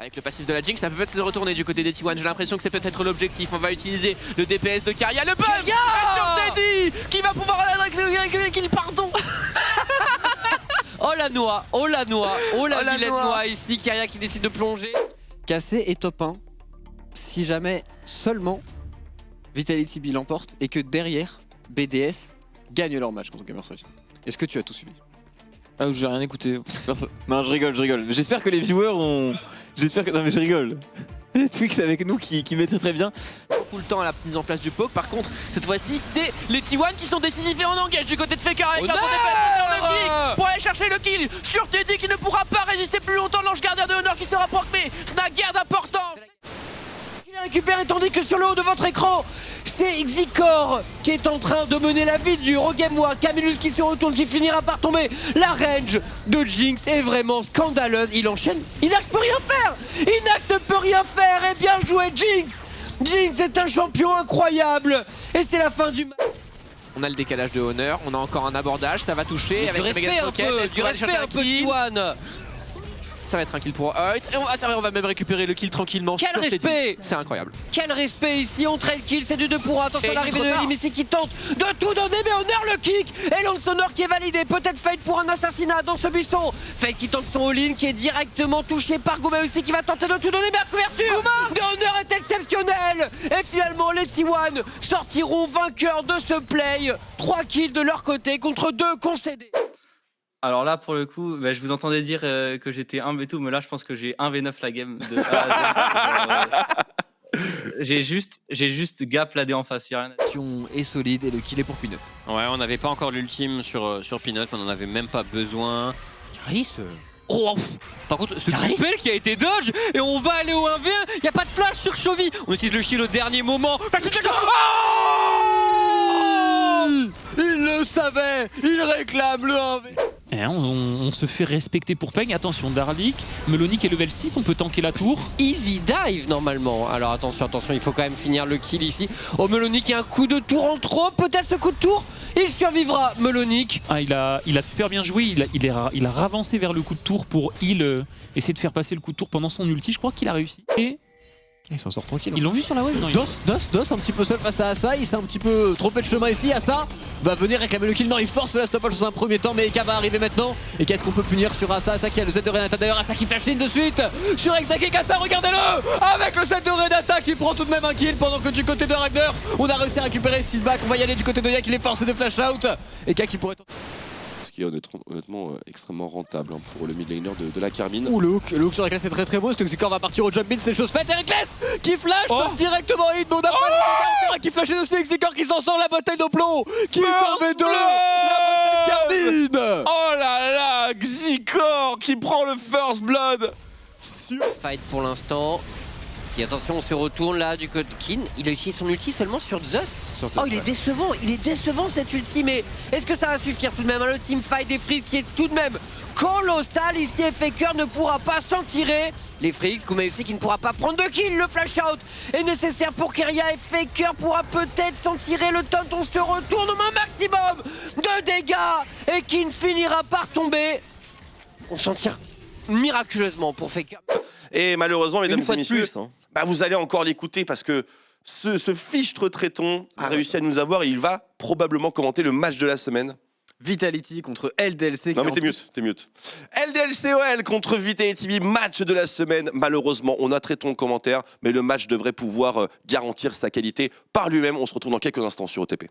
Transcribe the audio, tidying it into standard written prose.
Avec le passif de la Jinx, ça peut peut-être se retourner du côté des T1. J'ai l'impression que c'est peut-être l'objectif. On va utiliser le DPS de Keria. Le buff sur Teddy qui va pouvoir aller avec le kill, pardon. Oh la noix, oh la noix, oh la la vilaine noix. noix ici, Keria qui décide de plonger. Cassé est top 1 si jamais seulement Vitality B l'emporte et que derrière BDS gagne leur match contre Gamerside. Est-ce que tu as tout suivi? Ah, j'ai rien écouté. Non, je rigole. J'espère que les viewers ont. J'espère que. Non, mais je rigole. Il y a Twix avec nous qui maîtrise très bien. Beaucoup le temps à la mise en place du poke. Par contre, cette fois-ci, c'est les T1 qui sont décisifs et on engage du côté de Faker avec un bon DPS sur le kill pour aller chercher le kill sur Teddy qui ne pourra pas résister plus longtemps. L'ange gardien de Honor qui sera procmé. Snagard important. Il a récupéré tandis que sur le haut de votre écran, c'est Xikor qui est en train de mener la vie dur au Game 1. Camillus qui se retourne, qui finira par tomber. La range de Jinx est vraiment scandaleuse. Il enchaîne. Inax peut rien faire. Inax ne peut rien faire. Et bien joué Jinx. Jinx est un champion incroyable. Et c'est la fin du match. On a le décalage de Honor. On a encore un abordage. Ça va toucher avec Du le respect méga un rocket. peu, Est-ce du qu'on va respect chercher un peu kill? T1. Ça va être un kill pour Hoyt. Et on va même récupérer le kill tranquillement. Quel sur Teddy. respect! C'est incroyable. Quel respect ici, on trail kill, c'est du 2 pour 1. Attention à Et l'arrivée trop de tard. Elim ici qui tente de tout donner, mais Honor le kick. Et Lance Honor qui est validé, peut-être Fate pour un assassinat dans ce buisson. Fate qui tente son all-in, qui est directement touché par Gouma aussi, qui va tenter de tout donner, mais la couverture de Honor est exceptionnelle. Et finalement, les T1 sortiront vainqueurs de ce play. 3 kills de leur côté contre 2 concédés. Alors là, pour le coup, bah, je vous entendais dire que j'étais 1v2, mais là, je pense que j'ai 1v9 la game. De A à Z. J'ai juste gap la D en face, y'a rien à dire. Est solide et le kill est pour Peanut. Ouais, on n'avait pas encore l'ultime sur Peanut, on n'en avait même pas besoin. Caris Oh, par contre, ce spell qui a été dodge et on va aller au 1v1, il n'y a pas de flash sur Chovy. On utilise le shield au dernier moment. Il le savait. Il réclame le 1v. Et on se fait respecter pour Peng. Attention, Darlik, Melonic est level 6, on peut tanker la tour. Easy dive normalement. Alors attention, il faut quand même finir le kill ici. Oh, Melonic, il y a un coup de tour en trop. Peut-être ce coup de tour, il survivra, Melonic. Ah, il a super bien joué, il a ravancé vers le coup de tour pour heal, essayer de faire passer le coup de tour pendant son ulti. Je crois qu'il a réussi. Et Il s'en sort tranquille. ils l'ont vu sur la wave, non? Dos un petit peu seul face à Asa, il s'est un petit peu trompé de chemin ici. Asa va venir réclamer le kill, non il force la stoppage dans un premier temps, mais Eka va arriver maintenant. Et qu'est-ce qu'on peut punir sur Asa? Asa qui a le set de Renata d'ailleurs, Asa qui flash in de suite sur Exakik. Asa, regardez-le avec le set de Renata qui prend tout de même un kill, pendant que du côté de Ragnar on a réussi à récupérer Steelback. On va y aller du côté de Yak, il est forcé de flash out. Eka qui pourrait... Ce qui est honnêtement extrêmement rentable pour le mid laner de la Carmine. Ouh, le hook sur Reckless est très beau, parce que Xikor va partir au jump mid, c'est chose faite. Et Reckless qui flash directement hit, mais on a pas qui flashait dessus. Xikor qui s'en sort, la bataille de plomb qui est en V2, la bataille Carmine. Oh là là, Xikor qui prend le first blood. Fight pour l'instant. Et attention, on se retourne là du côté de Kin. Il a utilisé son ulti seulement sur Zeus. Oh, il est décevant cet ulti, mais est-ce que ça va suffire tout de même? Le teamfight des Freaks qui est tout de même colossal ici, et Faker ne pourra pas s'en tirer. Les Freaks, Kuma aussi qui ne pourra pas prendre de kill. Le flash out est nécessaire pour Keria et Faker pourra peut-être s'en tirer. Le taunt, on se retourne au maximum de dégâts et Kin finira par tomber. On s'en tire miraculeusement pour Faker. Et malheureusement, mesdames et messieurs, plus, hein. vous allez encore l'écouter parce que ce fichtre traiton a réussi à nous avoir et il va probablement commenter le match de la semaine. Vitality contre LDLC. Non mais t'es mute. LDLCOL contre Vitality B, match de la semaine. Malheureusement, on a Traiton en commentaire, mais le match devrait pouvoir garantir sa qualité par lui-même. On se retrouve dans quelques instants sur OTP.